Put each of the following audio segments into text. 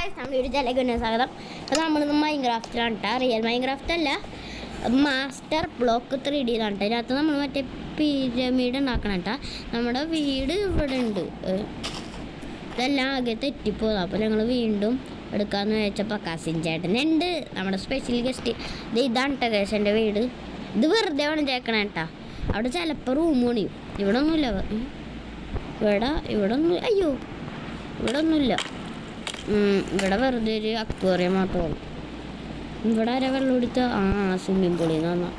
സ്വാഗതം. അത് നമ്മളിന്ന് മൈൻക്രാഫ്റ്റിലാണ് കേട്ടോ. റിയൽ മൈൻക്രാഫ്റ്റ് അല്ല, മാസ്റ്റർ ബ്ലോക്ക് 3D യിലാണ് കേട്ടോ. ഇതിനകത്ത് നമ്മൾ മറ്റേ പിരമിഡ് ഉണ്ടാക്കണം കേട്ടോ. നമ്മുടെ വീട് ഇവിടെ ഉണ്ട്. ഇതെല്ലാം ആകെ തെറ്റിപ്പോകും. അപ്പോൾ ഞങ്ങൾ വീണ്ടും എടുക്കാമെന്ന് വെച്ചപ്പോൾ കസിൻ ചേട്ടനുണ്ട്, നമ്മുടെ സ്പെഷ്യൽ ഗസ്റ്റ്. ഇതാണ് കേട്ടോ കേശൻ്റെ വീട്. ഇത് വെറുതെ വേണം ചേക്കണം കേട്ടോ. അവിടെ ചിലപ്പോൾ റൂം പണിയും. ഇവിടെ ഒന്നുമില്ല, ഇവിടെ ഒന്നും, അയ്യോ ഇവിടെ ഒന്നുമില്ല. ഇവിടെ വെറുതെ ഒരു അക്വേറിയം മാത്രമാണ്. ഇവിടെ ആരാ വെള്ളം കുടിച്ച സ്വിമ്മിങ് പൂളിൽ നിന്ന്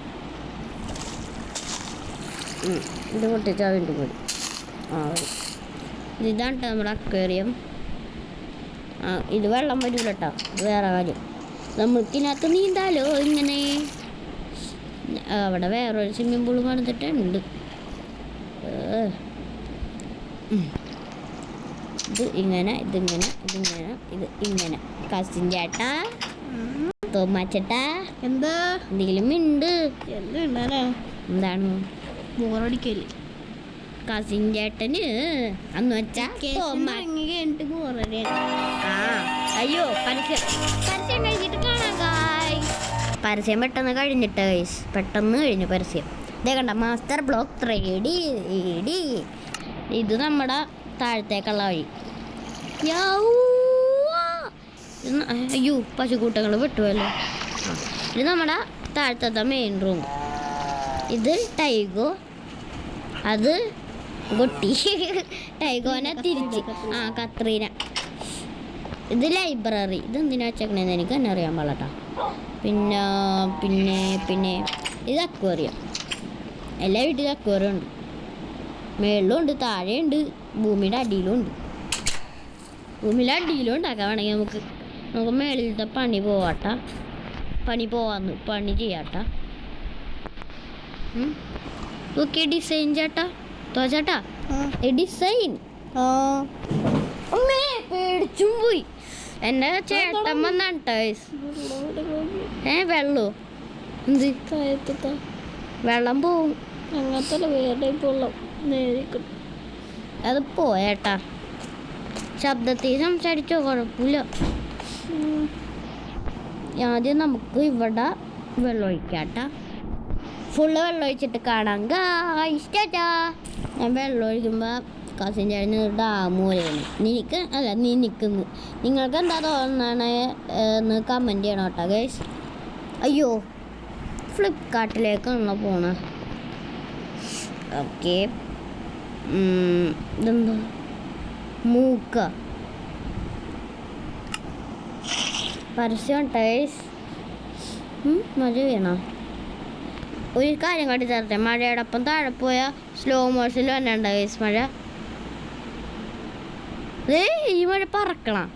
ഇത് പൊട്ടിച്ചാൽ വീണ്ടും കൂടി ഇതാണ് കേട്ടോ നമ്മുടെ അക്വേറിയം. ഇത് വെള്ളം വരില്ല കേട്ടോ, വേറെ കാര്യം. നമ്മൾക്കിനകത്ത് നീന്താലോ ഇങ്ങനെ. അവിടെ വേറൊരു സ്വിമ്മിങ് പൂൾ പണിതിട്ടുണ്ട്. ഇത് ഇങ്ങനെ, ഇതിങ്ങനെ, ഇതിങ്ങനെ, ഇത് ഇങ്ങനെ. കസിൻ ചേട്ടാ, തോമാച്ചേട്ടാ, എന്താ എന്തെങ്കിലും ഉണ്ട്? എന്താണ് ബോറടിക്കല്? കസിൻ ചേട്ടന് അന്ന് വെച്ചാ അയ്യോ പരസ്യം കഴിഞ്ഞിട്ട് കാണാം ഗായ്സ്. പരസ്യം പെട്ടെന്ന് കഴിഞ്ഞിട്ട് ഗൈസ്, പെട്ടെന്ന് കഴിഞ്ഞു പരസ്യം. ഇതേ കണ്ട, മാസ്റ്റർ ബ്ലോക്ക് 3D. ഇത് നമ്മുടെ താഴത്തേക്കുള്ള വഴി. അയ്യോ പശുക്കൂട്ടങ്ങൾ വെട്ടുമല്ലോ. ഇത് നമ്മുടെ താഴത്തെ മെയിൻ റൂം. ഇത് ടൈഗോ, അത് ഗൊട്ടി. ടൈഗോനെ തിരിച്ച് കത്രീന. ഇത് ലൈബ്രറി. ഇതെന്തിനാ വെച്ചേക്കണേന്ന് എനിക്ക് തന്നെ അറിയാൻ പാടില്ല. പിന്നെ പിന്നെ പിന്നെ ഇത് അക്വേറിയം. എല്ലാ വീട്ടിലും അക്വേറിയം ഉണ്ട്. മേളിലും ഉണ്ട്, താഴെയുണ്ട്, ഭൂമിയുടെ അടിയിലും ഉണ്ട്. ഭൂമിയുടെ അടിയിലും ഉണ്ടാക്കാം വേണമെങ്കിൽ നമുക്ക് മേളിലത്തെ പണി ചെയ്യാട്ടാ. ഓക്കെ, ഡിസൈൻ ചേട്ടാ, ചേട്ടാ ഡിസൈൻ. അമ്മേ പേടിച്ചും പോയി. എൻ്റെ ചേട്ടൻ വന്നാണ് വെള്ളോ എന്ത് വെള്ളം പോവും. അങ്ങനത്തെ വേറെ വെള്ളം അത് പോയേട്ടാ. ശബ്ദത്തിൽ സംസാരിച്ചോ, കുഴപ്പമില്ല. ആദ്യം നമുക്ക് ഇവിടെ വെള്ളം ഒഴിക്കാട്ടാ. ഫുള്ള് വെള്ളം ഒഴിച്ചിട്ട് കാണാം ഗായ്സ്. ടാറ്റാ. ഞാൻ വെള്ളം ഒഴിക്കുമ്പോൾ കസിൻ ചേട്ടന് ഡാം പോലെയാണ്. നീ നിൽക്കുന്നു. നിങ്ങൾക്ക് എന്താ തോന്നുന്നതാണ് എന്ന് കമൻറ്റ് ചെയ്യണം കേട്ടോ ഗൈസ്. അയ്യോ, ഫ്ലിപ്കാർട്ടിലേക്കാണല്ലോ പോണ. ഓക്കെ, ഇതെന്താ മൂക്ക പരസ്യം ടൈസ്. മഴ വീണോ? ഒരു കാര്യം കാട്ടി തരട്ടെ. മഴയോടൊപ്പം താഴെ പോയ സ്ലോ മോഷനിൽ വന്നിട്ടുണ്ട് ഗൈസ് മഴ. ഈ മഴ പറക്കണം.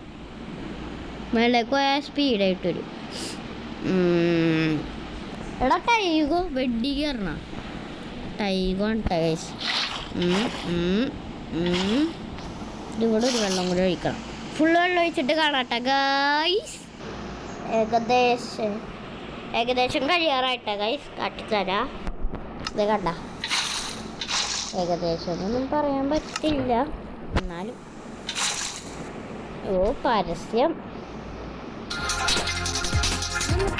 മേലേക്ക് പോയാൽ സ്പീഡായിട്ട് വരും. എടാ ടൈഗോ വെഡ്ഡി കയറണ. ടൈഗോ ആണ് ഗൈസ്. ഇവിടെ ഒരു വെള്ളം കൂടി ഒഴിക്കണം. ഫുള്ള് വെള്ളം ഒഴിച്ചിട്ട് കാണാട്ടെ ഗൈസ്. ഏകദേശം കഴിയാറായിട്ടാ ഗൈസ്. കാട്ടിത്തരാ. ഇത് കണ്ട, ഏകദേശം ഒന്നും പറയാൻ പറ്റില്ല, എന്നാലും പരസ്യം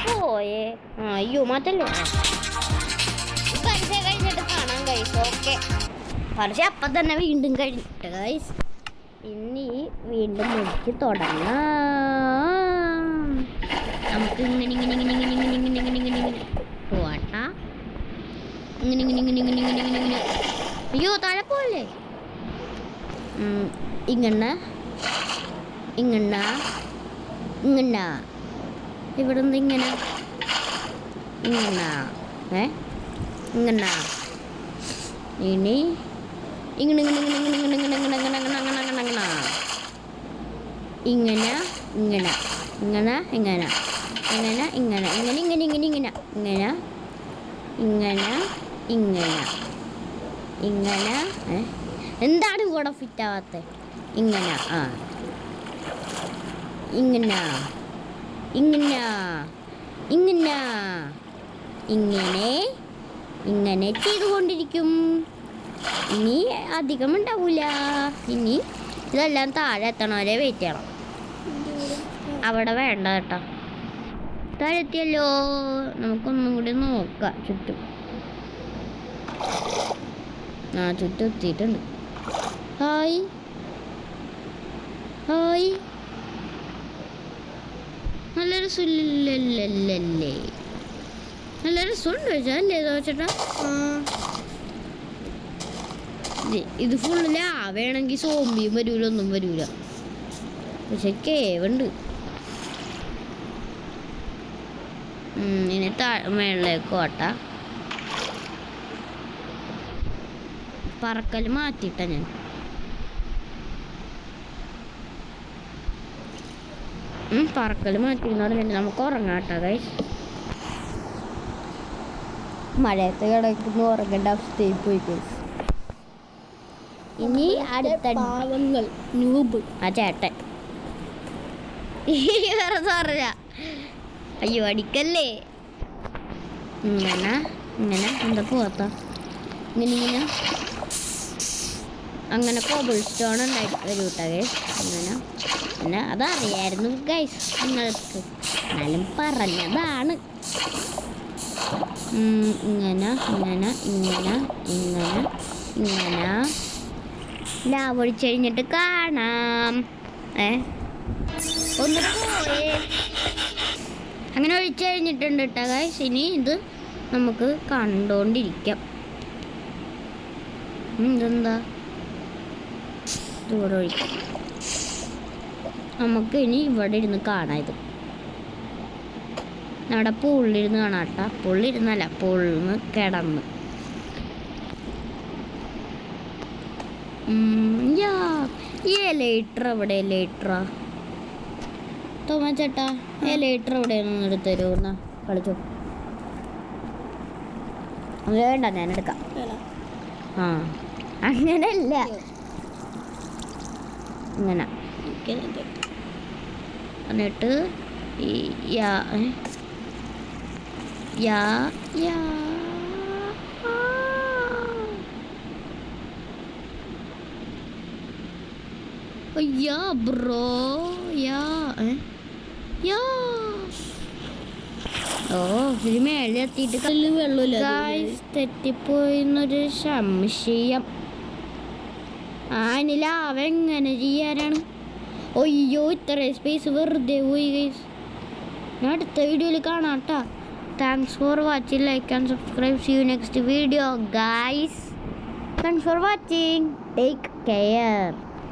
പോയേ. അയ്യോ മാറ്റല്ലേ, പരസ്യം കഴിഞ്ഞിട്ട് കാണാം ഗൈസ്. ഓക്കെ, പരസ്യം അപ്പം തന്നെ വീണ്ടും കഴിഞ്ഞിട്ട് ഗൈസ്. ഇനി വീണ്ടും മുറിച്ച് തുടങ്ങാം. നമുക്ക് ഇങ്ങനെ പോവാട്ടാ. ഇങ്ങനെ അയ്യോ താഴെ പോലെ ഇങ്ങനെ ഇവിടെ നിന്ന് ഇങ്ങനെ ഇനി ഇങ്ങനെ എന്താണ് കൂടെ ഫിറ്റ് ആവാത്ത? ഇങ്ങനെ ഇങ്ങനെ ചെയ്തുകൊണ്ടിരിക്കും. ഇനി അധികം ഉണ്ടാവില്ല. ഇനി ഇതെല്ലാം താഴെ എത്തണ വരെ വെയിറ്റ് ചെയ്യണം. അവിടെ വേണ്ട കേട്ടോ. താഴെത്തിയല്ലോ. നമുക്കൊന്നും കൂടി നോക്കാം ചുറ്റും. ചുറ്റും എത്തിയിട്ടുണ്ട്. Hi hi. നല്ല രസമില്ലല്ലേ? നല്ല രസമുണ്ട് ചോദിച്ചാ അല്ലേ ചോദിച്ചേട്ടാ? ഇത് ഫുള്ള് ലാവയാണെങ്കിൽ സോംബിയും വരൂല, ഒന്നും വരൂല. പക്ഷെ കേവുണ്ട്. ഇനി മേളിലേക്ക് പോട്ട. പറക്കൽ മാറ്റിയിട്ട ഞാൻ. പറക്കൽ മാറ്റിയെന്ന് പറഞ്ഞിട്ട് നമുക്ക് ഉറങ്ങാട്ടോ ഗൈസ്. മഴയത്ത് കിടക്കുന്ന ഉറങ്ങേണ്ട അവസ്ഥയിൽ പോയി ഗൈസ്. ഇനി അടുത്ത പാവങ്ങൾ നൂബ് ആ ചേട്ടൻ വേറെ പറഞ്ഞ അയ്യോ അടിക്കല്ലേ. ഇങ്ങനെ ഇങ്ങനെ എന്താ പോവാത്ത ഇങ്ങനെ അങ്ങനെ കോബിൾ സ്റ്റോൺ ഉണ്ടായിട്ട് വരും കേട്ടോ ഗൈസ്. അങ്ങനെ പിന്നെ അതറിയായിരുന്നു ഗൈസ് നിങ്ങൾക്ക്, എന്നാലും പറഞ്ഞതാണ്. ഇങ്ങനെ ഇങ്ങനെ ഇങ്ങനെ ഇങ്ങനെ ഇങ്ങനെ ലാവ് ഒഴിച്ച് കഴിഞ്ഞിട്ട് കാണാം. ഒന്ന് പോയേ. അങ്ങനെ ഒഴിച്ച് കഴിഞ്ഞിട്ടുണ്ട് കേട്ടോ ഗൈസ്. ഇനി ഇത് നമുക്ക് കണ്ടോണ്ടിരിക്കാം. ഇതെന്താ ദൂരം ഒഴിക്കാം. നമുക്ക് ഇനി ഇവിടെ ഇരുന്ന് കാണാം. ഇത് നമ്മുടെ പുള്ളിരുന്ന് കാണാം കേട്ടോ. പുള്ളിരുന്നല്ല, പുള്ളിന്ന് കിടന്ന്. ലേറ്റർ എവിടെ? ലേറ്ററാ തോമാ ചേട്ടാ, ലേറ്റർ എവിടെയാണെന്ന് എടുത്ത് തരുമോ? കളിച്ചോ. അത് വേണ്ട, ഞാൻ എടുക്കാം. അങ്ങനല്ല, ഇങ്ങനെ എന്നിട്ട് ബ്രോ ഇത് മേലെ എത്തിയിട്ട് തെറ്റിപ്പോയിന്നൊരു സംശയം. ലാവ എങ്ങനെ ചെയ്യാനാണ്? അയ്യോ, ഇത്രയും സ്പേസ് വെറുതെ പോയി ഗൈസ്. ഞാൻ അടുത്ത വീഡിയോയിൽ കാണാം കേട്ടോ. Thanks for watching. Like and subscribe. See you next video guys. Thanks for watching. Take care.